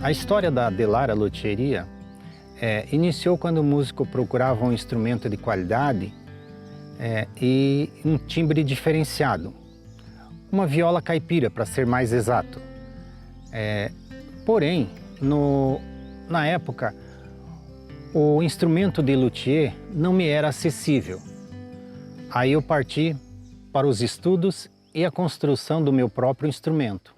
A história da Delara Luthieria iniciou quando o músico procurava um instrumento de qualidade e um timbre diferenciado. Uma viola caipira, para ser mais exato. Porém, na época, o instrumento de luthier não me era acessível. Aí eu parti para os estudos e a construção do meu próprio instrumento.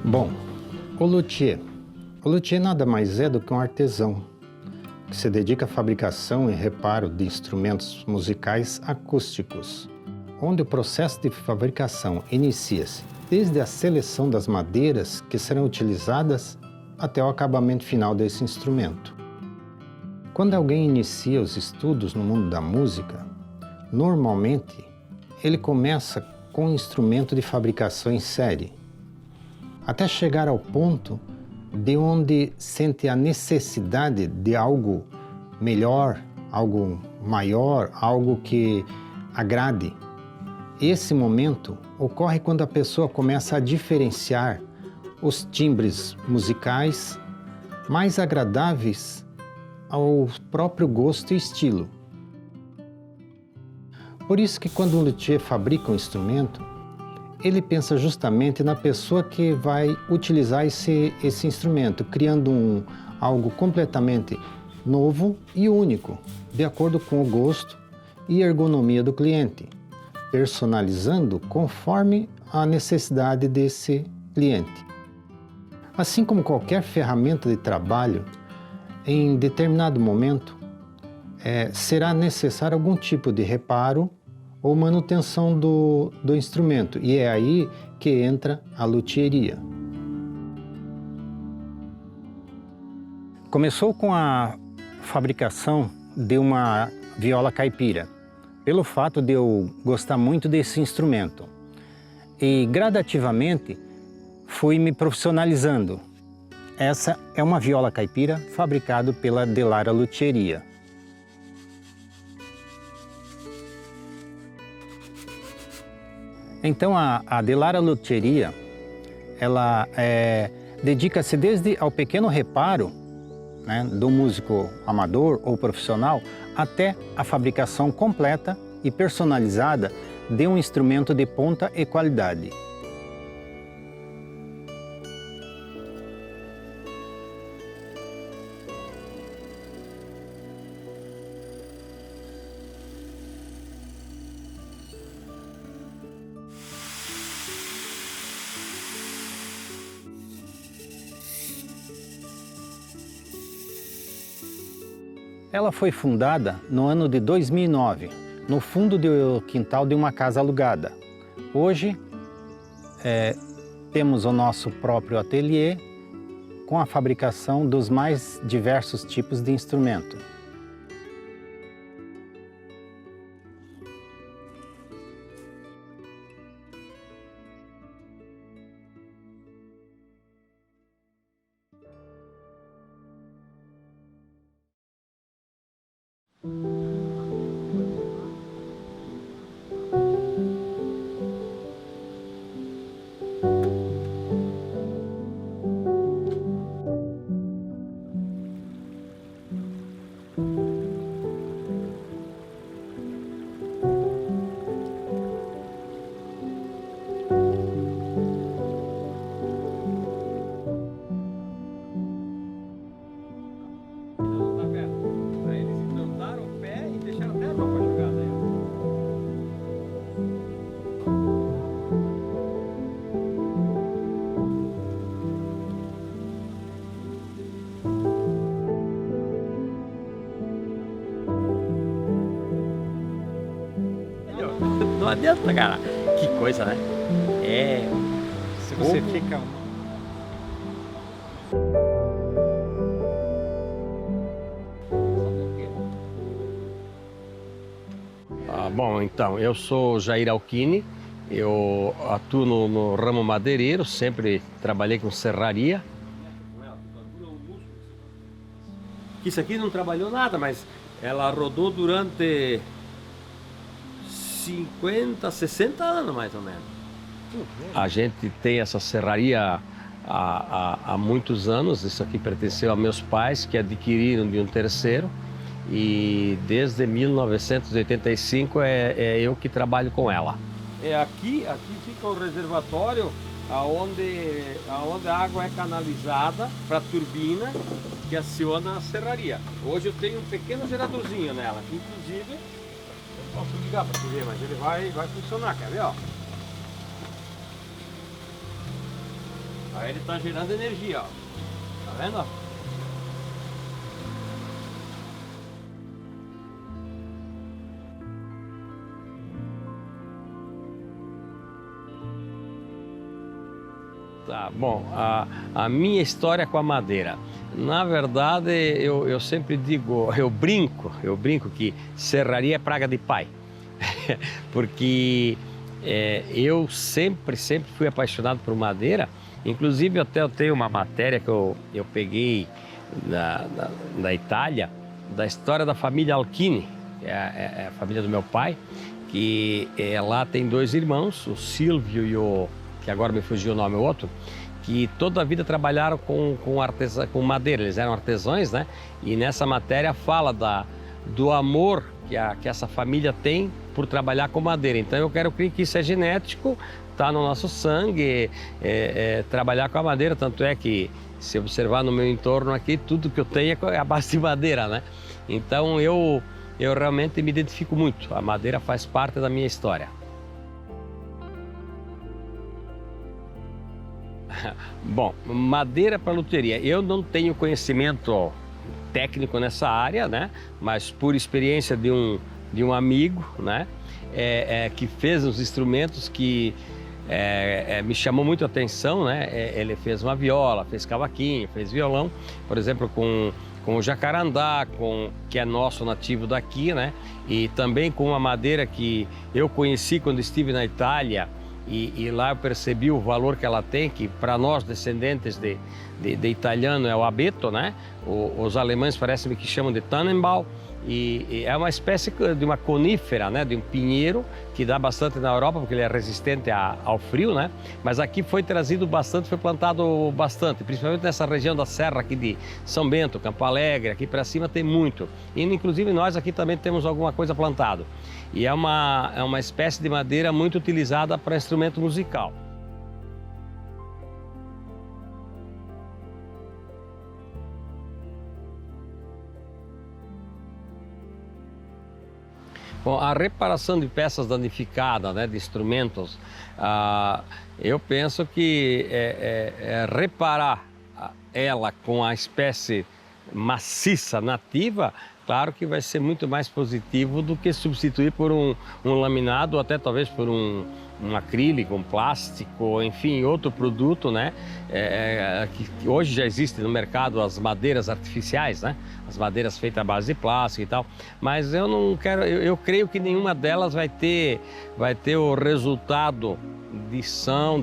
Bom, o luthier nada mais é do que um artesão que se dedica à fabricação e reparo de instrumentos musicais acústicos, onde o processo de fabricação inicia-se desde a seleção das madeiras que serão utilizadas até o acabamento final desse instrumento. Quando alguém inicia os estudos no mundo da música, normalmente ele começa com um instrumento de fabricação em série, até chegar ao ponto de onde sente a necessidade de algo melhor, algo maior, algo que agrade. Esse momento ocorre quando a pessoa começa a diferenciar os timbres musicais mais agradáveis ao próprio gosto e estilo. Por isso que quando um luthier fabrica um instrumento, ele pensa justamente na pessoa que vai utilizar esse instrumento, criando algo completamente novo e único, de acordo com o gosto e ergonomia do cliente, personalizando conforme a necessidade desse cliente. Assim como qualquer ferramenta de trabalho, em determinado momento será necessário algum tipo de reparo ou manutenção do instrumento, e é aí que entra a luthieria. Começou com a fabricação de uma viola caipira, pelo fato de eu gostar muito desse instrumento. E gradativamente fui me profissionalizando. Essa é uma viola caipira fabricada pela Delara Luthieria. Então a Delara Luthieria, ela dedica-se desde ao pequeno reparo, né, do músico amador ou profissional, até a fabricação completa e personalizada de um instrumento de ponta e qualidade. Ela foi fundada no ano de 2009, no fundo do quintal de uma casa alugada. Hoje, temos o nosso próprio ateliê com a fabricação dos mais diversos tipos de instrumento. Não adianta, cara. Que coisa, né? Se você fica... Bom, então, eu sou Jair Alquini, eu atuo no ramo madeireiro, sempre trabalhei com serraria. Isso aqui não trabalhou nada, mas ela rodou durante 50, 60 anos mais ou menos. A gente tem essa serraria há muitos anos, isso aqui pertenceu a meus pais que adquiriram de um terceiro. E desde 1985 é eu que trabalho com ela. Aqui fica o reservatório onde a água é canalizada para a turbina que aciona a serraria. Hoje eu tenho um pequeno geradorzinho nela, que inclusive eu posso ligar para você ver, mas ele vai funcionar, quer ver? Ó? Aí ele está gerando energia, ó. Tá vendo? Tá, bom, a minha história com a madeira. Na verdade, eu sempre digo, eu brinco que serraria é praga de pai. Porque eu sempre fui apaixonado por madeira. Inclusive, até eu tenho uma matéria que eu peguei da Itália, da história da família Alquini, que é a família do meu pai, que lá tem 2 irmãos, o Silvio e o... que agora me fugiu o nome, o outro, que toda a vida trabalharam com madeira, eles eram artesãos, né? E nessa matéria fala do amor que essa família tem por trabalhar com madeira. Então eu quero crer que isso é genético, está no nosso sangue, trabalhar com a madeira, tanto é que, se observar no meu entorno aqui, tudo que eu tenho é a base de madeira, né? Então eu realmente me identifico muito, a madeira faz parte da minha história. Bom, madeira para luteria. Eu não tenho conhecimento técnico nessa área, né? Mas por experiência de um amigo, né? Que fez uns instrumentos que me chamou muito a atenção, né? Ele fez uma viola, fez cavaquinho, fez violão, por exemplo, com o jacarandá, que é nosso nativo daqui, né? E também com uma madeira que eu conheci quando estive na Itália. E lá eu percebi o valor que ela tem, que para nós descendentes de italiano é o abeto, né? Os alemães parecem que chamam de Tannenbaum, e é uma espécie de uma conífera, né? De um pinheiro que dá bastante na Europa porque ele é resistente ao frio, né? Mas aqui foi trazido bastante, foi plantado bastante, principalmente nessa região da serra aqui de São Bento, Campo Alegre, aqui para cima tem muito. E inclusive nós aqui também temos alguma coisa plantado. E é uma espécie de madeira muito utilizada para instrumento musical. Bom, a reparação de peças danificadas, né, de instrumentos, eu penso que reparar ela com a espécie maciça nativa, claro que vai ser muito mais positivo do que substituir por um laminado, ou até talvez por um acrílico, um plástico, enfim, outro produto, né? Que hoje já existe no mercado as madeiras artificiais, né? As madeiras feitas à base de plástico e tal. Mas eu não quero, eu creio que nenhuma delas vai ter o resultado de som,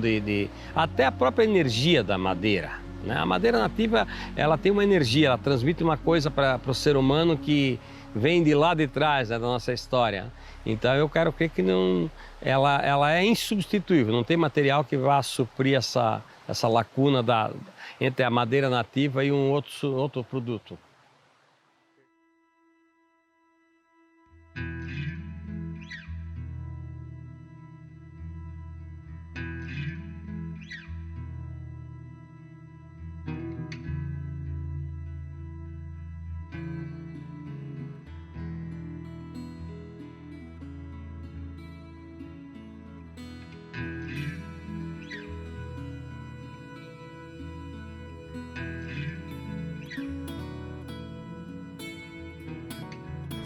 até a própria energia da madeira. A madeira nativa, ela tem uma energia, ela transmite uma coisa para o ser humano que vem de lá de trás, né, da nossa história. Então eu quero crer que ela é insubstituível, não tem material que vá suprir essa lacuna entre a madeira nativa e um outro produto.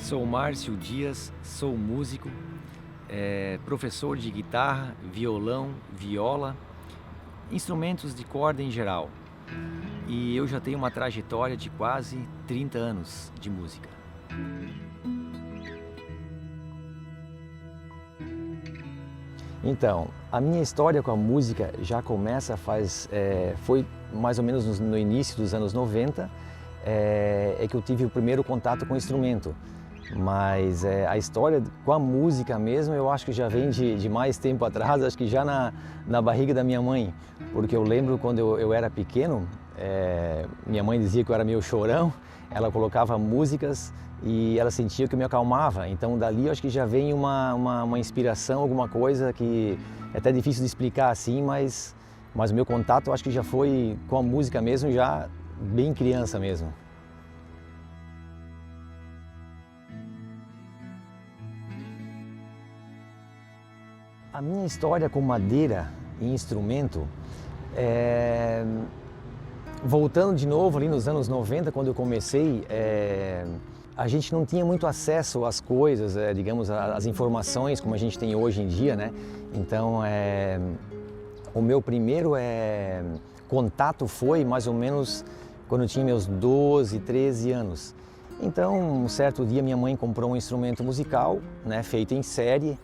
Sou Márcio Dias, sou músico, professor de guitarra, violão, viola, instrumentos de corda em geral. E eu já tenho uma trajetória de quase 30 anos de música. Então, a minha história com a música já começa foi mais ou menos no início dos anos 90, é que eu tive o primeiro contato com o instrumento. Mas a história com a música mesmo, eu acho que já vem de mais tempo atrás, acho que já na barriga da minha mãe. Porque eu lembro quando eu era pequeno, minha mãe dizia que eu era meio chorão, ela colocava músicas e ela sentia que eu me acalmava. Então dali eu acho que já vem uma inspiração, alguma coisa que é até difícil de explicar assim, mas o meu contato eu acho que já foi com a música mesmo, já bem criança mesmo. A minha história com madeira e instrumento, voltando de novo ali nos anos 90, quando eu comecei, a gente não tinha muito acesso às coisas, digamos, às informações como a gente tem hoje em dia, né? Então, o meu primeiro contato foi mais ou menos quando eu tinha meus 12, 13 anos. Então, um certo dia minha mãe comprou um instrumento musical, né, feito em série,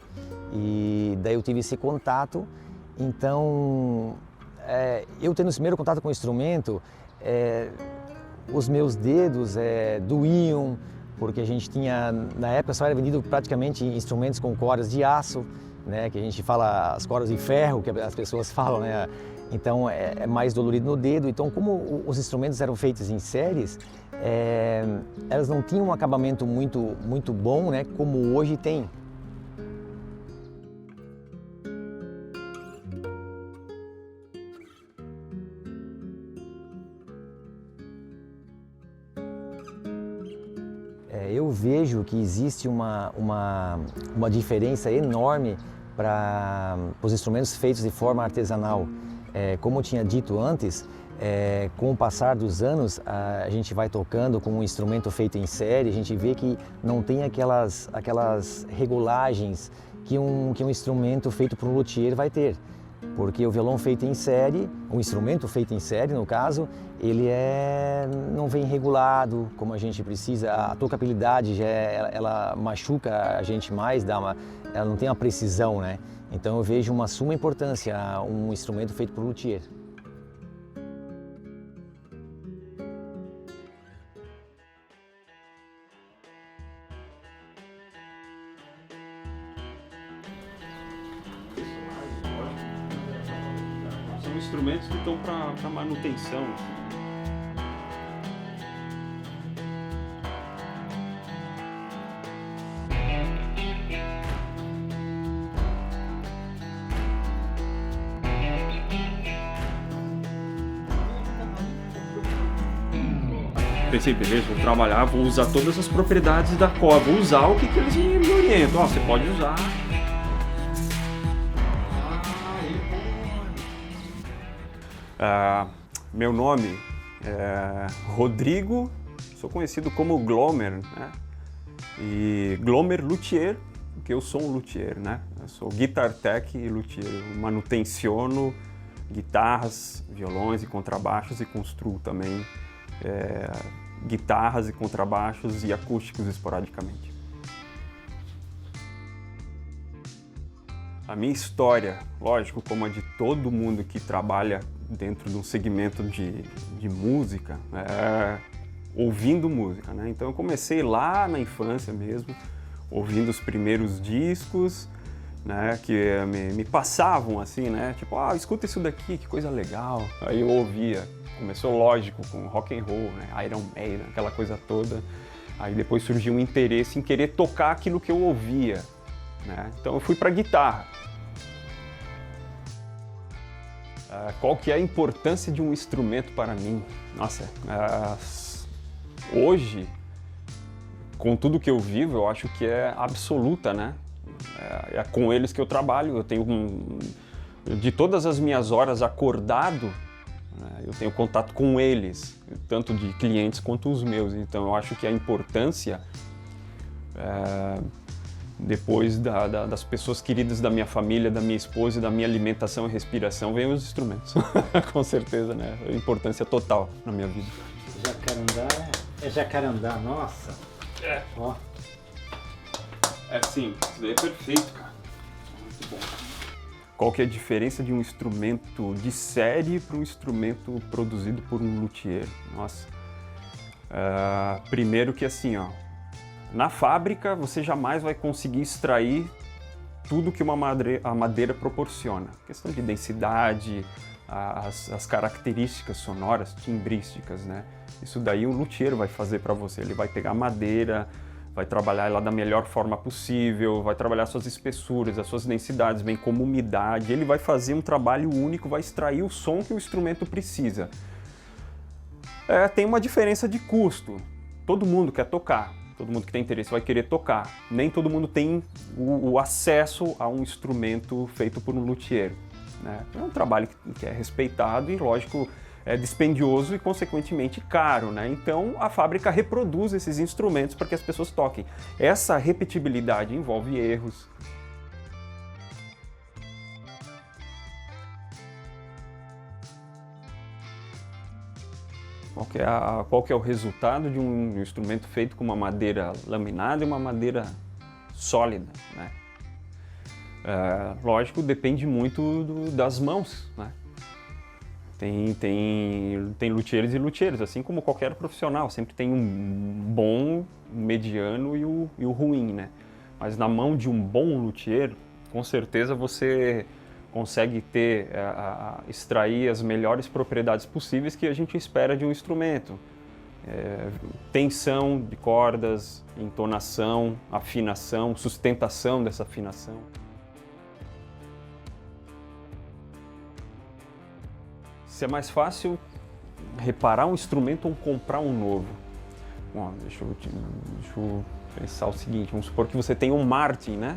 e daí eu tive esse contato. Então, eu tendo esse primeiro contato com o instrumento, os meus dedos doíam, porque a gente tinha, na época só era vendido praticamente instrumentos com cordas de aço, né, que a gente fala as cordas de ferro, que as pessoas falam, né? Então é mais dolorido no dedo. Então, como os instrumentos eram feitos em séries, elas não tinham um acabamento muito bom, né, como hoje tem. Eu vejo que existe uma diferença enorme para os instrumentos feitos de forma artesanal. Como eu tinha dito antes, com o passar dos anos, a gente vai tocando com um instrumento feito em série, a gente vê que não tem aquelas regulagens que um instrumento feito por um luthier vai ter. Porque o violão feito em série, o instrumento feito em série, no caso, ele não vem regulado como a gente precisa. A tocabilidade ela machuca a gente mais, ela não tem uma precisão, né? Então eu vejo uma suma importância a um instrumento feito por luthier. São instrumentos que estão para manutenção. Pensei, beleza, vou trabalhar, vou usar todas as propriedades da corda, vou usar o que eles me orientam. Ó, você pode usar. Meu nome é Rodrigo, sou conhecido como Glomer, né? E Glomer Luthier, porque eu sou um luthier, né? Eu sou guitar tech e luthier, eu manutenciono guitarras, violões e contrabaixos e construo também guitarras e contrabaixos e acústicos esporadicamente. A minha história, lógico, como a de todo mundo que trabalha dentro de um segmento de música, ouvindo música, né? Então eu comecei lá na infância mesmo, ouvindo os primeiros discos, né, que me passavam assim, né? Tipo, escuta isso daqui, que coisa legal. Aí eu ouvia. Começou, lógico, com rock and roll, né? Iron Maiden, aquela coisa toda. Aí depois surgiu um interesse em querer tocar aquilo que eu ouvia, né? Então eu fui para guitarra. Qual que é a importância de um instrumento para mim? Nossa, hoje, com tudo que eu vivo, eu acho que é absoluta, né? É com eles que eu trabalho. Eu tenho de todas as minhas horas acordado, eu tenho contato com eles, tanto de clientes quanto os meus. Então eu acho que a importância, depois das pessoas queridas da minha família, da minha esposa e da minha alimentação e respiração, vem os instrumentos. Com certeza, né? A importância total na minha vida. Jacarandá é jacarandá, nossa. Ó. Sim, isso daí é perfeito, cara. Muito bom. Qual que é a diferença de um instrumento de série para um instrumento produzido por um luthier? Nossa. Primeiro que assim, ó, na fábrica você jamais vai conseguir extrair tudo que a madeira proporciona. Questão de densidade, as características sonoras, timbrísticas, né? Isso daí o luthier vai fazer para você. Ele vai pegar a madeira, vai trabalhar ela da melhor forma possível, vai trabalhar suas espessuras, as suas densidades, bem como umidade. Ele vai fazer um trabalho único, vai extrair o som que o instrumento precisa. Tem uma diferença de custo. Todo mundo quer tocar, todo mundo que tem interesse vai querer tocar. Nem todo mundo tem o acesso a um instrumento feito por um luthier, né? É um trabalho que é respeitado e, lógico, é dispendioso e, consequentemente, caro, né? Então, a fábrica reproduz esses instrumentos para que as pessoas toquem. Essa repetibilidade envolve erros. Qual que é o resultado de um instrumento feito com uma madeira laminada e uma madeira sólida, né? Lógico, depende muito das mãos, né? Tem luthiers e luthiers, assim como qualquer profissional. Sempre tem um bom, um mediano e o ruim, né? Mas na mão de um bom luthier, com certeza você consegue extrair as melhores propriedades possíveis que a gente espera de um instrumento. Tensão de cordas, entonação, afinação, sustentação dessa afinação. Se é mais fácil reparar um instrumento ou comprar um novo? Bom, deixa eu pensar o seguinte, vamos supor que você tem um Martin, né?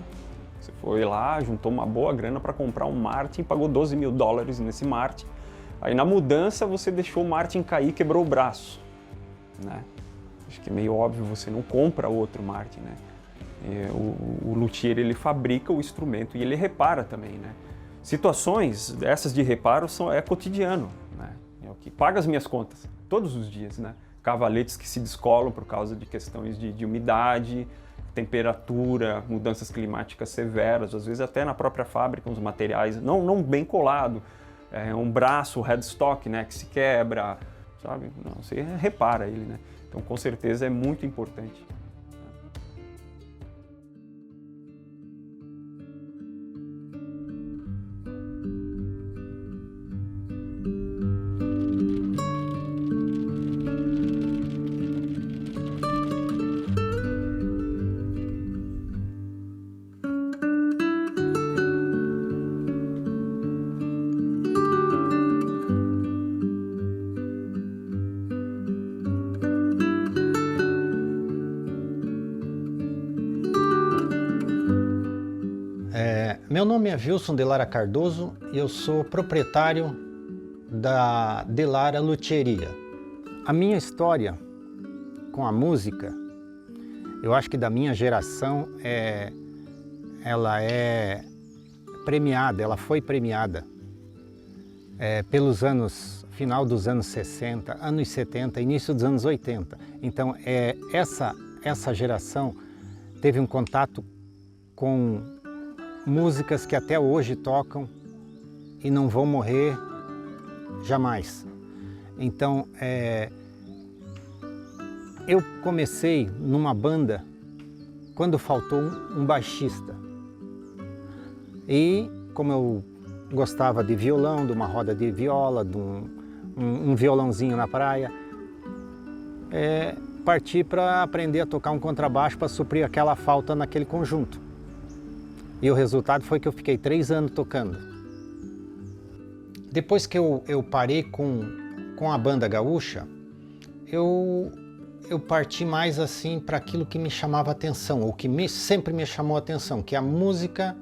Você foi lá, juntou uma boa grana para comprar um Martin, pagou $12 mil nesse Martin. Aí na mudança você deixou o Martin cair e quebrou o braço, né? Acho que é meio óbvio, você não compra outro Martin, né? O luthier, ele fabrica o instrumento e ele repara também, né? Situações dessas de reparo é cotidiano, né? É o que paga as minhas contas todos os dias, né? Cavaletes que se descolam por causa de questões de umidade, temperatura, mudanças climáticas severas, às vezes até na própria fábrica os materiais não bem colado, um braço, headstock, né, que se quebra, sabe? Não, você repara ele, né? Então com certeza é muito importante. Meu nome é Wilson de Lara Cardoso e eu sou proprietário da De Lara Luthieria. A minha história com a música, eu acho que da minha geração, ela é premiada, ela foi premiada pelos anos, final dos anos 60, anos 70, início dos anos 80. Então, essa geração teve um contato com músicas que até hoje tocam e não vão morrer jamais. Então, eu comecei numa banda quando faltou um baixista. E como eu gostava de violão, de uma roda de viola, de um violãozinho na praia, parti para aprender a tocar um contrabaixo para suprir aquela falta naquele conjunto. E o resultado foi que eu fiquei 3 anos tocando. Depois que eu parei com a banda gaúcha, eu parti mais assim para aquilo que me chamava atenção, ou que sempre me chamou atenção, que é a música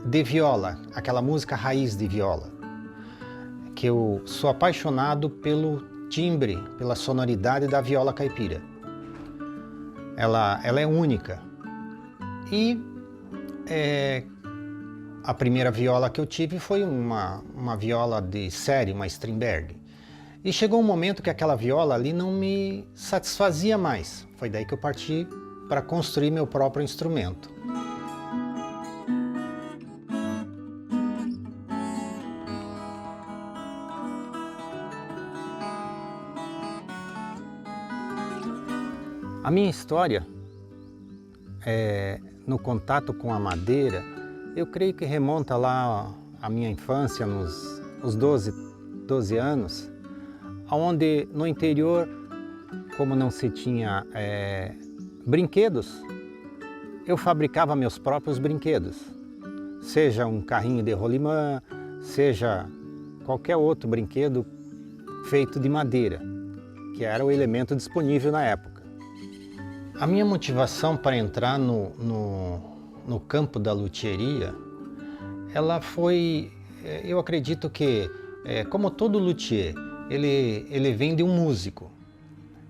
de viola, aquela música raiz de viola. Que eu sou apaixonado pelo timbre, pela sonoridade da viola caipira. Ela é única. E a primeira viola que eu tive foi uma viola de série, uma Strindberg. E chegou um momento que aquela viola ali não me satisfazia mais. Foi daí que eu parti para construir meu próprio instrumento. A minha história no contato com a madeira, eu creio que remonta lá à minha infância, nos 12 anos, onde no interior, como não se tinha brinquedos, eu fabricava meus próprios brinquedos, seja um carrinho de rolimã, seja qualquer outro brinquedo feito de madeira, que era o elemento disponível na época. A minha motivação para entrar no campo da luthieria, ela foi, eu acredito que, como todo luthier, ele vem de um músico.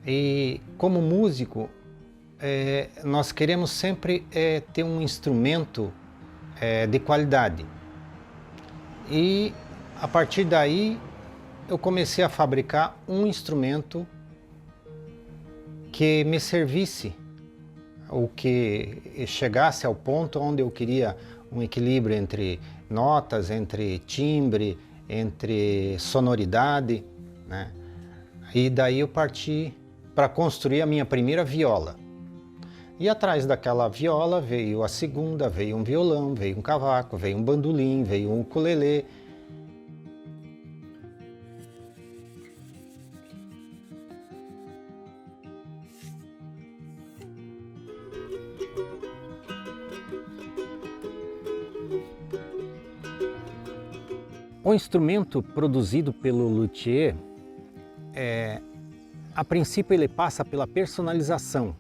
E como músico, nós queremos sempre ter um instrumento de qualidade. E a partir daí eu comecei a fabricar um instrumento que me servisse, ou que chegasse ao ponto onde eu queria um equilíbrio entre notas, entre timbre, entre sonoridade, né? E daí eu parti para construir a minha primeira viola. E atrás daquela viola veio a segunda, veio um violão, veio um cavaco, veio um bandolim, veio um ukulele. O instrumento produzido pelo luthier, a princípio ele passa pela personalização.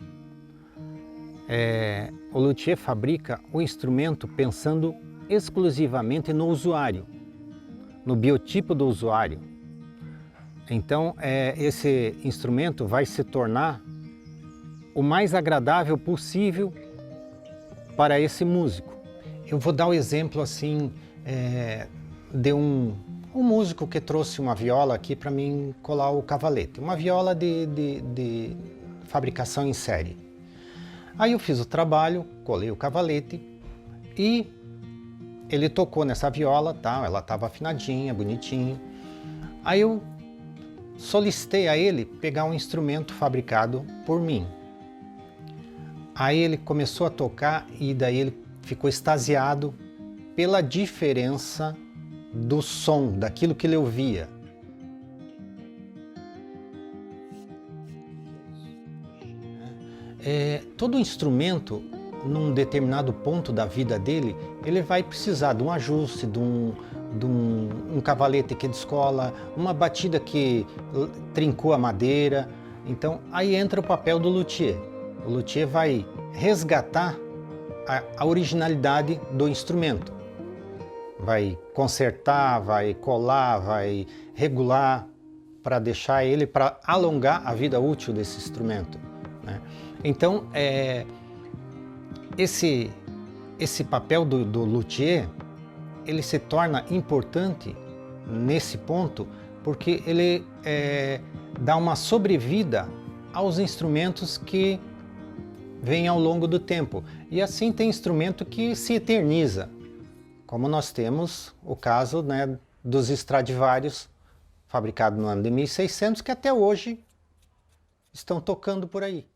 O luthier fabrica o instrumento pensando exclusivamente no usuário, no biotipo do usuário. Então, esse instrumento vai se tornar o mais agradável possível para esse músico. Eu vou dar o exemplo assim, de um músico que trouxe uma viola aqui para mim colar o cavalete, uma viola de fabricação em série. Aí eu fiz o trabalho, colei o cavalete e ele tocou nessa viola, tá? Ela estava afinadinha, bonitinha. Aí eu solicitei a ele pegar um instrumento fabricado por mim. Aí ele começou a tocar e daí ele ficou extasiado pela diferença do som, daquilo que ele ouvia. Todo instrumento, num determinado ponto da vida dele, ele vai precisar de um ajuste, de um cavalete que descola, uma batida que trincou a madeira. Então, aí entra o papel do luthier. O luthier vai resgatar a originalidade do instrumento. Vai consertar, vai colar, vai regular para deixar ele, para alongar a vida útil desse instrumento, né? Então, esse papel do luthier, ele se torna importante nesse ponto, porque ele dá uma sobrevida aos instrumentos que vêm ao longo do tempo. E assim tem instrumento que se eterniza, como nós temos o caso, né, dos Stradivarius, fabricados no ano de 1600, que até hoje estão tocando por aí.